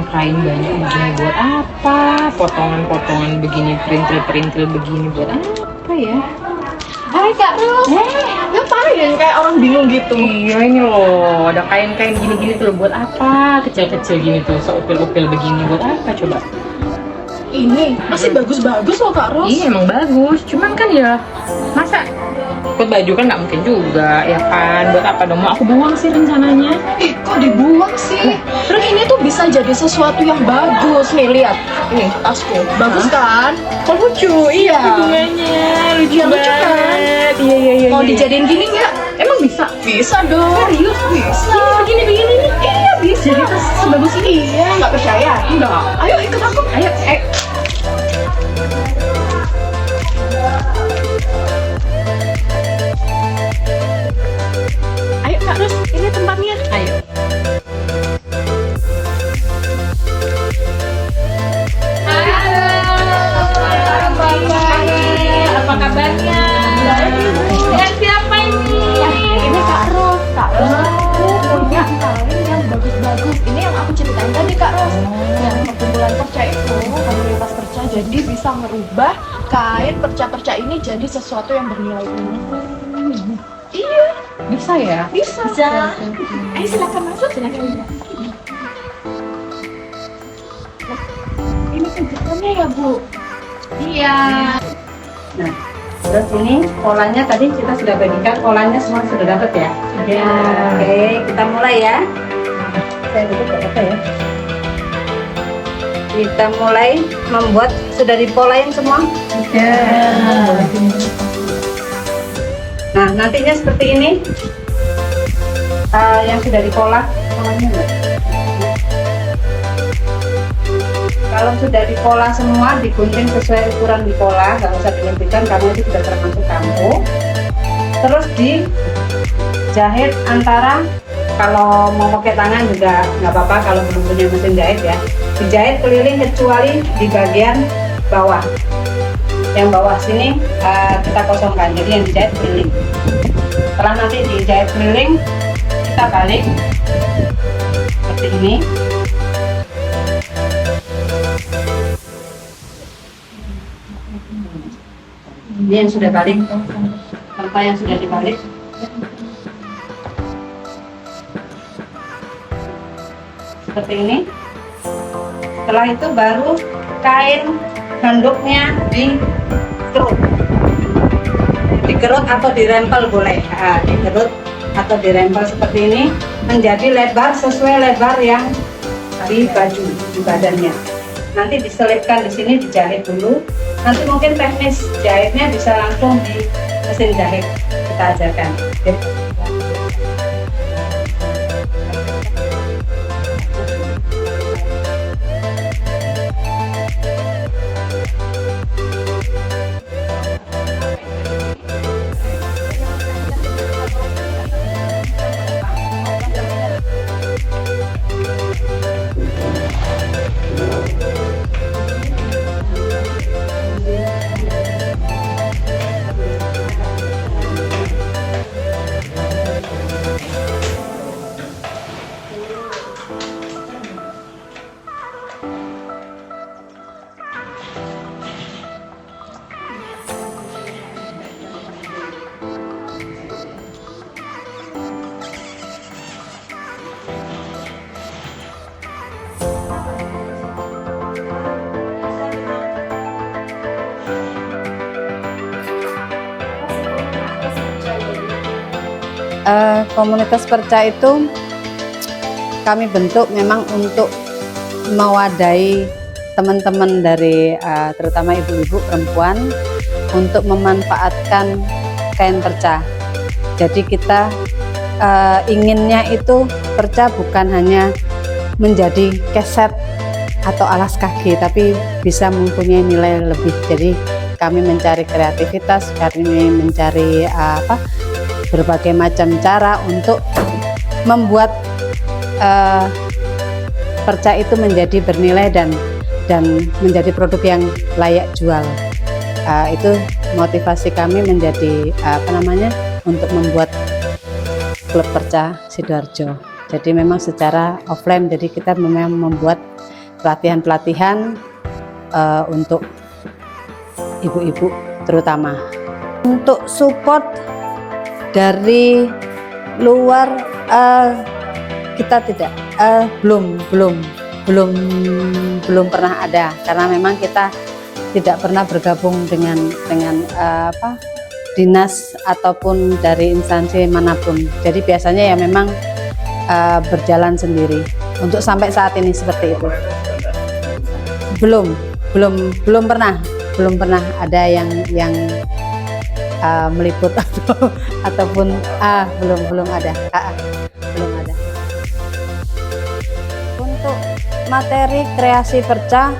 punya kain banyak begini buat apa? Potongan-potongan begini, perintil-perintil begini buat apa ya? Hai Kak Ros, ngapain kayak orang bingung gitu? Iya ini loh, ada kain-kain gini-gini tuh loh, buat apa? Kecil-kecil gini tuh, seupil-upil begini buat apa coba? Ini masih bagus-bagus loh Kak Ros. Iya emang bagus, cuman kan ya masa buat baju kan nggak mungkin juga ya kan? Buat apa dong? Mau aku buang sih rencananya. Kok dibuang sih? Terus ini tuh bisa jadi sesuatu yang bagus nih, lihat. Ini tasku, bagus kan? Kok lucu? Iya. Bunganya lucu Iya, lucu kan? banget. Iya. Mau dijadiin gini nggak? Emang bisa? Bisa dong. Serius? Bisa. Begini nih. Iya bisa. Jadi tas sebagus ini? Iya, nggak percaya? Enggak. Ayo ikut aku. Ayo, Ayo Kak Ros, ini tempatnya. ayo. Apa kabarnya? Dengan siapa ini? Ini Kak Ros. Kak Ros aku punya kain yang bagus-bagus. Ini yang aku ceritain tadi Kak Ros. Yang perkumpulan perca itu, komunitas perca, jadi bisa merubah kain perca-perca ini jadi sesuatu yang bernilai tinggi. Iya, Bisa ya? bisa. Ayo silakan masuk, silakan. Nah, ini kegiatannya ya Bu. Iya. Nah, terus ini polanya tadi kita sudah bagikan, polanya semua sudah dapat ya? Iya. Oke, kita mulai ya. Saya tutup gak apa ya? Kita mulai membuat, sudah dipolain semua? Ya. Nah, nantinya seperti ini. Yang sudah dipola, polanya enggak? Kalau sudah dipola semua, digunting sesuai ukuran dipola, nggak usah dilebihkan karena itu sudah termasuk kampu. Terus dijahit antara, kalau mau pakai tangan juga nggak apa-apa kalau belum punya mesin jahit ya. Dijahit keliling kecuali di bagian bawah. Yang bawah sini kita kosongkan, jadi yang dijahit keliling. Setelah nanti dijahit keliling, kita balik seperti ini. Ini yang sudah balik, tanpa yang sudah dibalik. Seperti ini. Setelah itu baru kain handuknya dikerut atau dirempel boleh. Dikerut atau dirempel seperti ini menjadi lebar sesuai lebar yang di baju, di badannya. Nanti diselipkan di sini, dijahit dulu. Nanti mungkin teknis jahitnya bisa langsung di mesin jahit kita ajarkan. Komunitas perca itu kami bentuk memang untuk mewadahi teman-teman dari terutama ibu-ibu perempuan untuk memanfaatkan kain perca. Jadi kita inginnya itu perca bukan hanya menjadi keset atau alas kaki, tapi bisa mempunyai nilai lebih. Jadi kami mencari kreativitas, kami mencari berbagai macam cara untuk membuat perca itu menjadi bernilai dan menjadi produk yang layak jual. Itu motivasi kami menjadi untuk membuat klub perca Sidoarjo. Jadi memang secara offline, jadi kita memang membuat pelatihan-pelatihan untuk ibu-ibu terutama. Untuk support dari luar kita tidak belum pernah ada, karena memang kita tidak pernah bergabung dengan dinas ataupun dari instansi manapun. Jadi biasanya ya memang berjalan sendiri. Untuk sampai saat ini seperti itu. Belum pernah ada yang meliput ataupun belum ada. Belum ada. Untuk materi kreasi perca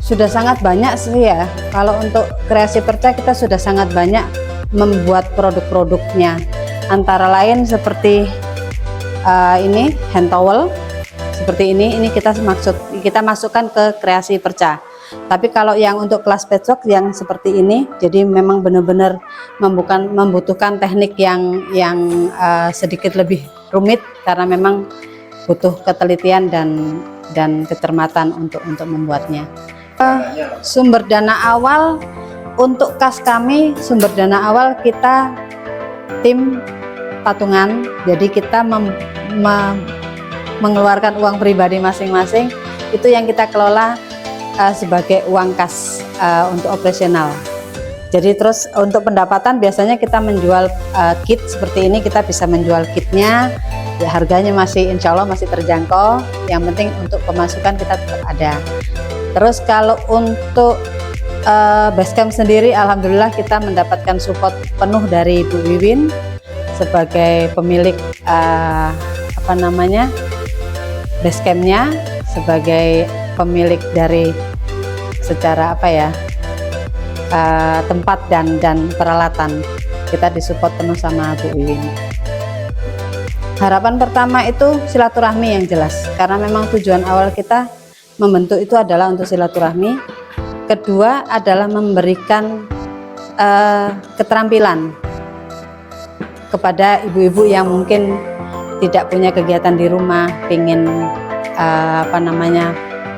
sudah sangat banyak sih ya. Kalau untuk kreasi perca kita sudah sangat banyak membuat produk-produknya. Antara lain seperti ini hand towel seperti ini kita masukkan ke kreasi perca. Tapi kalau yang untuk kelas patchwork yang seperti ini, jadi memang benar-benar membutuhkan teknik yang sedikit lebih rumit, karena memang butuh ketelitian dan kecermatan untuk membuatnya. Sumber dana awal untuk kas kami, sumber dana awal kita tim patungan, jadi kita mengeluarkan uang pribadi masing-masing, itu yang kita kelola sebagai uang kas untuk operasional. Jadi terus untuk pendapatan biasanya kita menjual kit seperti ini, kita bisa menjual kitnya, ya harganya masih insya Allah masih terjangkau, yang penting untuk pemasukan kita tetap ada. Terus kalau untuk Basecamp sendiri, alhamdulillah kita mendapatkan support penuh dari Bu Wiwin sebagai pemilik Basecampnya, sebagai pemilik dari secara tempat dan peralatan. Kita disupport penuh sama Bu Wiwin. Harapan pertama itu silaturahmi yang jelas, karena memang tujuan awal kita membentuk itu adalah untuk silaturahmi. Kedua adalah memberikan keterampilan kepada ibu-ibu yang mungkin tidak punya kegiatan di rumah, ingin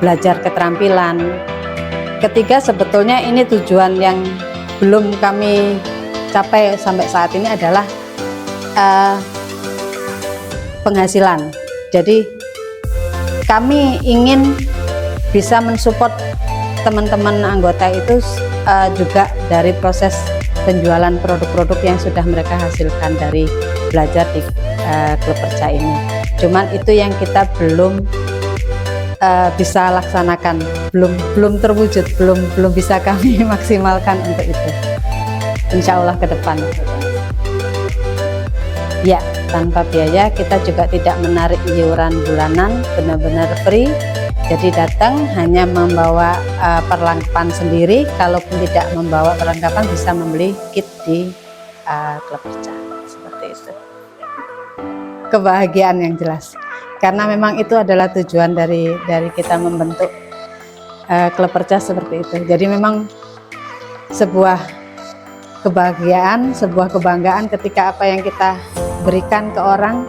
belajar keterampilan. Ketiga, sebetulnya ini tujuan yang belum kami capai sampai saat ini adalah penghasilan. Jadi kami ingin bisa mensupport teman-teman anggota itu juga dari proses penjualan produk-produk yang sudah mereka hasilkan dari belajar di klub perca ini. Cuman itu yang kita belum bisa laksanakan, belum terwujud, belum bisa kami maksimalkan untuk itu. Insya Allah ke depan. Ya, tanpa biaya, kita juga tidak menarik iuran bulanan, benar-benar free. Jadi datang hanya membawa perlengkapan sendiri, kalaupun tidak membawa perlengkapan bisa membeli kit di klub perca. Seperti itu. Kebahagiaan yang jelas. Karena memang itu adalah tujuan dari kita membentuk klub perca seperti itu. Jadi memang sebuah kebahagiaan, sebuah kebanggaan ketika apa yang kita berikan ke orang,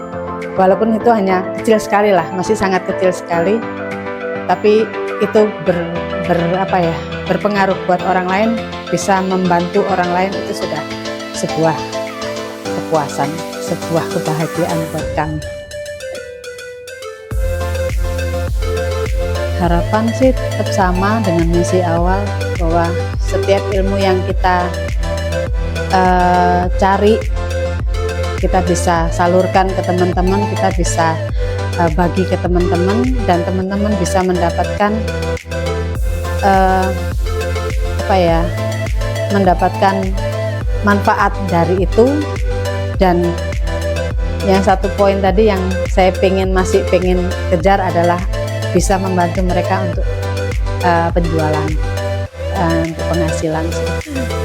walaupun itu hanya kecil sekali lah, masih sangat kecil sekali, tapi itu berpengaruh buat orang lain, bisa membantu orang lain, itu sudah sebuah kepuasan, sebuah kebahagiaan buat kami. Harapan sih tetap sama dengan misi awal, bahwa setiap ilmu yang kita cari, kita bisa salurkan ke teman-teman, kita bisa bagi ke teman-teman, dan teman-teman bisa mendapatkan mendapatkan manfaat dari itu. Dan yang satu poin tadi yang saya masih pengen kejar adalah bisa membantu mereka untuk penjualan, untuk penghasilan.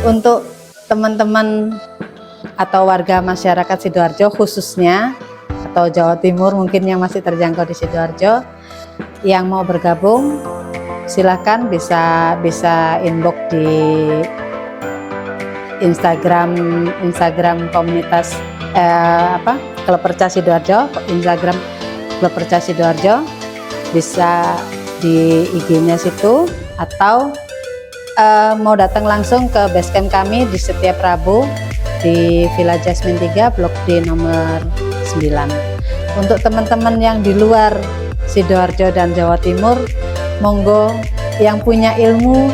Untuk teman-teman atau warga masyarakat Sidoarjo khususnya, atau Jawa Timur mungkin yang masih terjangkau di Sidoarjo, yang mau bergabung silakan bisa inbox di Instagram komunitas Klub Perca Sidoarjo, Instagram Klub Perca Sidoarjo, bisa di IG-nya situ, atau mau datang langsung ke basecamp kami di setiap Rabu di Villa Jasmine 3 Blok D nomor 9. Untuk teman-teman yang di luar Sidoarjo dan Jawa Timur, monggo yang punya ilmu,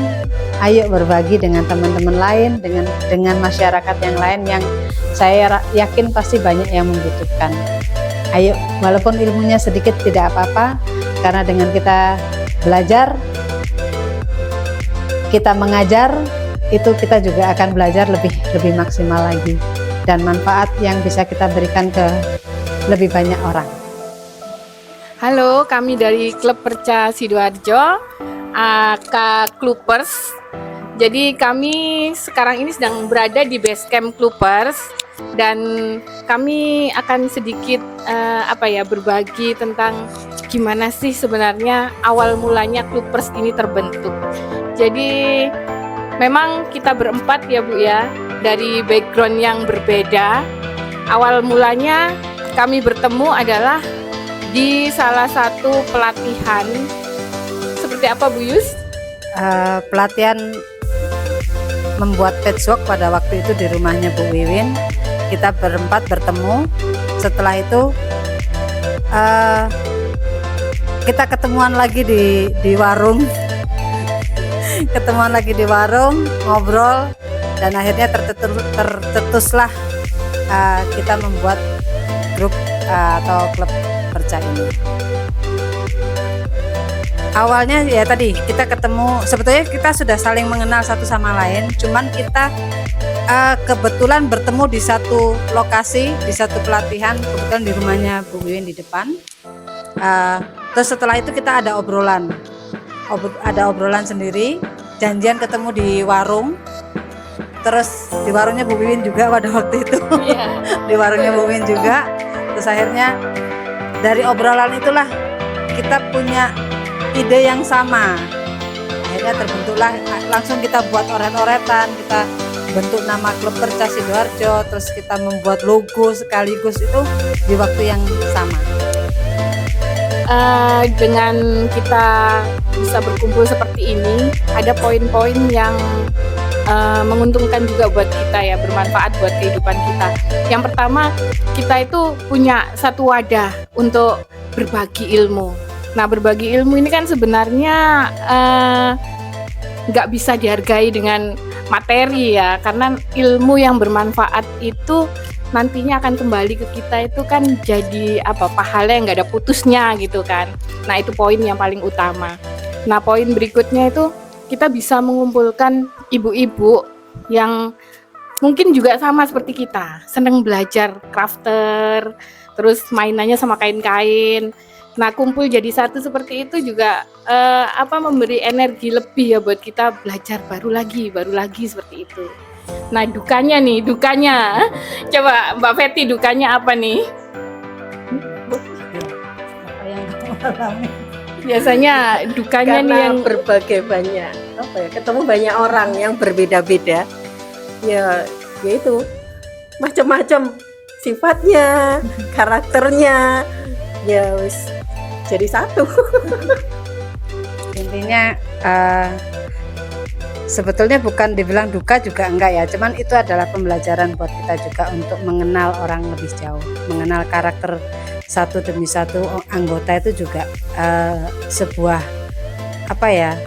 ayo berbagi dengan teman-teman lain, dengan masyarakat yang lain yang saya yakin pasti banyak yang membutuhkan. Ayo, walaupun ilmunya sedikit tidak apa-apa, karena dengan kita belajar, kita mengajar, itu kita juga akan belajar lebih maksimal lagi, dan manfaat yang bisa kita berikan ke lebih banyak orang. Halo, kami dari Klub Perca Sidoarjo, AK Klubers. Jadi kami sekarang ini sedang berada di Basecamp Klubers, dan kami akan sedikit berbagi tentang gimana sih sebenarnya awal mulanya Klubers ini terbentuk. Jadi memang kita berempat ya Bu ya, dari background yang berbeda. Awal mulanya kami bertemu adalah di salah satu pelatihan. Seperti apa Bu Yus? Pelatihan membuat patchwork pada waktu itu di rumahnya Bu Wiwin. Kita berempat bertemu. Setelah itu kita ketemuan lagi di warung. Ketemuan lagi di warung, ngobrol, dan akhirnya tercetuslah kita membuat grup atau klub perca ini. Awalnya ya tadi kita ketemu, sebetulnya kita sudah saling mengenal satu sama lain, cuman kita kebetulan bertemu di satu lokasi, di satu pelatihan, kebetulan di rumahnya Bu Wiwin di depan. Terus setelah itu kita ada obrolan sendiri, janjian ketemu di warung. Terus di warungnya Bu Wiwin juga pada waktu itu. Di warungnya Bu Wiwin juga. Terus akhirnya dari obrolan itulah kita punya ide yang sama. Akhirnya terbentuklah, langsung kita buat oret-oretan, kita bentuk nama Klub Perca Sidoarjo, terus kita membuat logo sekaligus itu di waktu yang sama. Dengan kita bisa berkumpul seperti ini, ada poin-poin yang menguntungkan juga buat kita ya, bermanfaat buat kehidupan kita. Yang pertama, kita itu punya satu wadah untuk berbagi ilmu. Nah, berbagi ilmu ini kan sebenarnya nggak bisa dihargai dengan materi ya, karena ilmu yang bermanfaat itu nantinya akan kembali ke kita, itu kan jadi pahala yang nggak ada putusnya gitu kan. Nah, itu poin yang paling utama. Nah, poin berikutnya itu kita bisa mengumpulkan ibu-ibu yang mungkin juga sama seperti kita, senang belajar crafter, terus mainannya sama kain-kain. Nah, kumpul jadi satu seperti itu juga memberi energi lebih ya buat kita belajar baru lagi seperti itu. Nah, dukanya, coba Mbak Feti, dukanya apa nih? Apa yang kamu alami? Biasanya dukanya karena nih yang berbagai banyak ketemu banyak orang yang berbeda-beda, ya itu macam-macam sifatnya, karakternya, ya wis jadi satu. Intinya sebetulnya bukan dibilang duka juga enggak ya, cuman itu adalah pembelajaran buat kita juga untuk mengenal orang lebih jauh, mengenal karakter satu demi satu anggota. Itu juga sebuah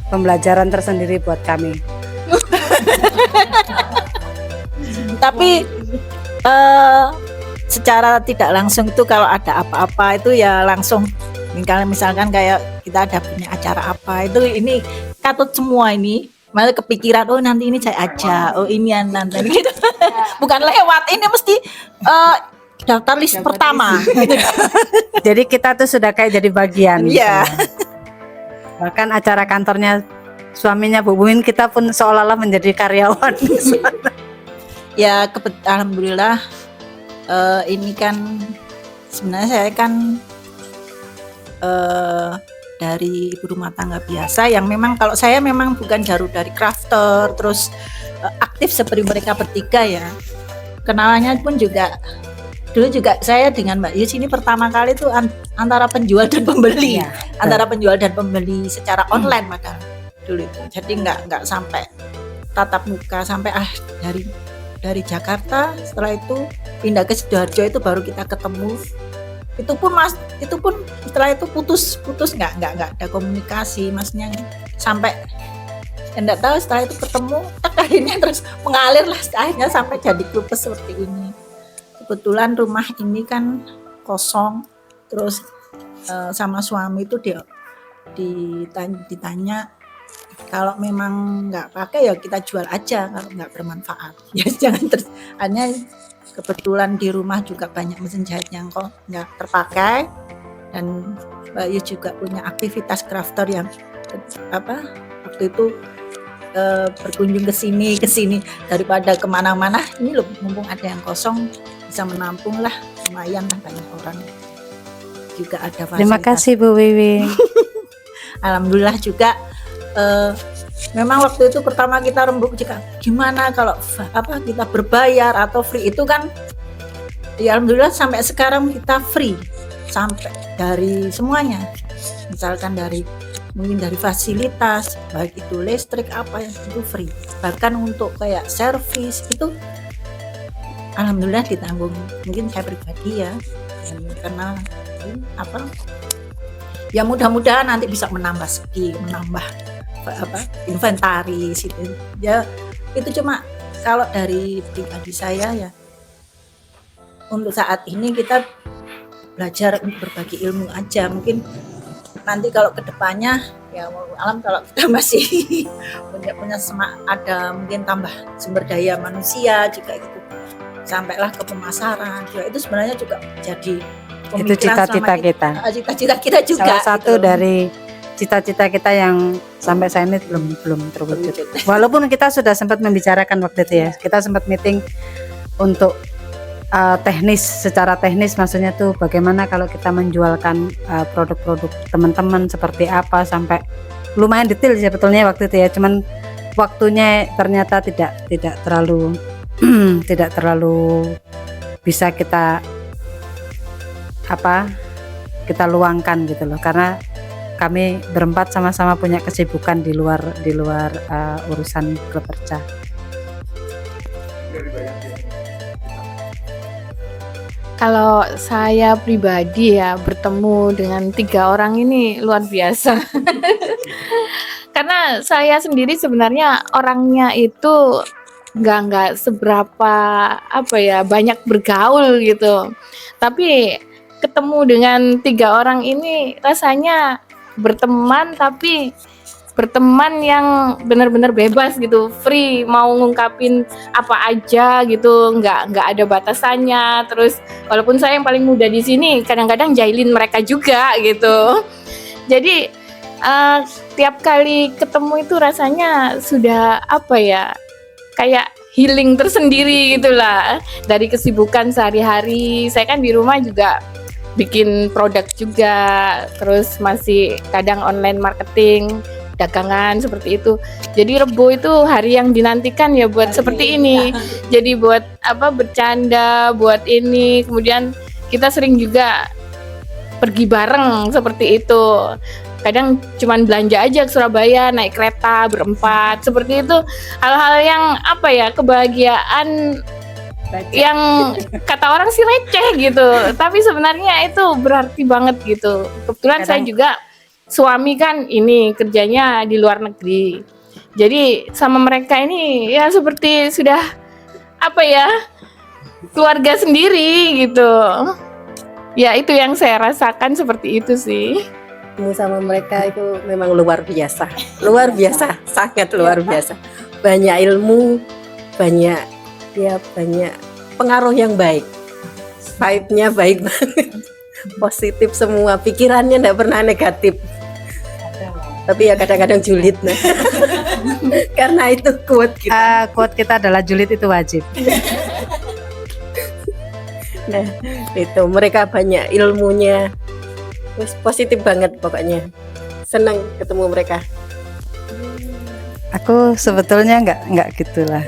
pembelajaran tersendiri buat kami. Tapi secara tidak langsung itu kalau ada apa-apa itu ya langsung, kalau misalkan kayak kita ada punya acara apa itu, ini katut semua ini malah kepikiran, oh nanti ini saya ajak, oh ini nanti gitu. Bukan lewat, ini mesti daftar list pertama gitu. Jadi kita tuh sudah kayak jadi bagian. Iya. Gitu. Bahkan acara kantornya suaminya Bu Wiwin, kita pun seolah-olah menjadi karyawan di sana. Ya alhamdulillah, ini kan sebenarnya saya kan dari ibu rumah tangga biasa yang memang, kalau saya memang bukan dari crafter terus aktif seperti mereka bertiga ya. Kenalannya pun juga dulu juga saya dengan Mbak Yus ini pertama kali tuh antara penjual dan pembeli, Iya, antara penjual dan pembeli secara online padahal dulu itu. Jadi nggak sampai tatap muka, sampai dari Jakarta, setelah itu pindah ke Sidoarjo itu baru kita ketemu. Itu pun setelah itu putus nggak ada komunikasi masnya, sampai enggak tahu setelah itu ketemu akhirnya terus mengalir lah akhirnya sampai jadi klubes seperti ini. Kebetulan rumah ini kan kosong, terus sama suami itu dia ditanya kalau memang nggak pakai ya kita jual aja kalau nggak bermanfaat ya jangan terus. Hanya kebetulan di rumah juga banyak mesin jahit yang kok nggak terpakai, dan Mbak Yus juga punya aktivitas crafter yang waktu itu berkunjung ke sini daripada kemana-mana, ini loh mumpung ada yang kosong bisa menampung lah, lumayan lah, banyak orang juga ada fasilitas. Terima kasih Bu Wiwi. Alhamdulillah juga memang waktu itu pertama kita rembuk juga gimana kalau kita berbayar atau free, itu kan ya alhamdulillah sampai sekarang kita free sampai dari semuanya, misalkan mungkin dari fasilitas baik itu listrik apa yang itu free, bahkan untuk kayak servis itu alhamdulillah ditanggung. Mungkin saya pribadi ya, karena ya mudah-mudahan nanti bisa menambah skill, menambah inventaris itu ya. Itu cuma kalau dari pribadi saya ya, untuk saat ini kita belajar untuk berbagi ilmu aja. Mungkin nanti kalau kedepannya ya alam kalau kita masih punya ada mungkin tambah sumber daya manusia juga gitu, sampailah ke pemasaran juga, itu sebenarnya juga jadi Itu cita-cita kita. Cita-cita kita juga. Salah satu gitu. dari cita-cita kita yang sampai saat ini belum terwujud. Walaupun kita sudah sempat membicarakan waktu itu ya, kita sempat meeting untuk secara teknis maksudnya tuh bagaimana kalau kita menjualkan produk-produk teman-teman seperti apa, sampai lumayan detail sebetulnya waktu itu ya, cuman waktunya ternyata tidak terlalu tidak terlalu bisa kita luangkan gitu loh, karena kami berempat sama-sama punya kesibukan di luar urusan klub perca. Kalau saya pribadi ya bertemu dengan 3 orang ini luar biasa. Karena saya sendiri sebenarnya orangnya itu nggak seberapa banyak bergaul gitu. Tapi ketemu dengan 3 orang ini rasanya berteman, tapi berteman yang benar-benar bebas gitu, free, mau ngungkapin apa aja gitu, nggak ada batasannya. Terus walaupun saya yang paling muda di sini, kadang-kadang jahilin mereka juga gitu. Jadi tiap kali ketemu itu rasanya sudah kayak healing tersendiri gitulah dari kesibukan sehari-hari. Saya kan di rumah juga bikin produk juga, terus masih kadang online marketing, dagangan seperti itu. Jadi Rebo itu hari yang dinantikan ya buat seperti ini. Jadi buat bercanda, buat ini. Kemudian kita sering juga pergi bareng seperti itu. Kadang cuman belanja aja ke Surabaya, naik kereta berempat. Seperti itu hal-hal yang kebahagiaan yang kata orang sih receh gitu. Tapi sebenarnya itu berarti banget gitu. Kebetulan saya juga suami kan ini kerjanya di luar negeri, jadi sama mereka ini ya seperti sudah keluarga sendiri gitu. Ya itu yang saya rasakan seperti itu sih. Sama mereka itu memang luar biasa, sangat luar biasa. Banyak ilmu, banyak pengaruh yang baik, vibe-nya baik banget, positif semua, pikirannya tidak pernah negatif. Tapi ya kadang-kadang julid karena itu quote kita. Quote kita adalah julid itu wajib. Nah, itu mereka banyak ilmunya, positif banget pokoknya. Senang ketemu mereka. Aku sebetulnya nggak gitulah.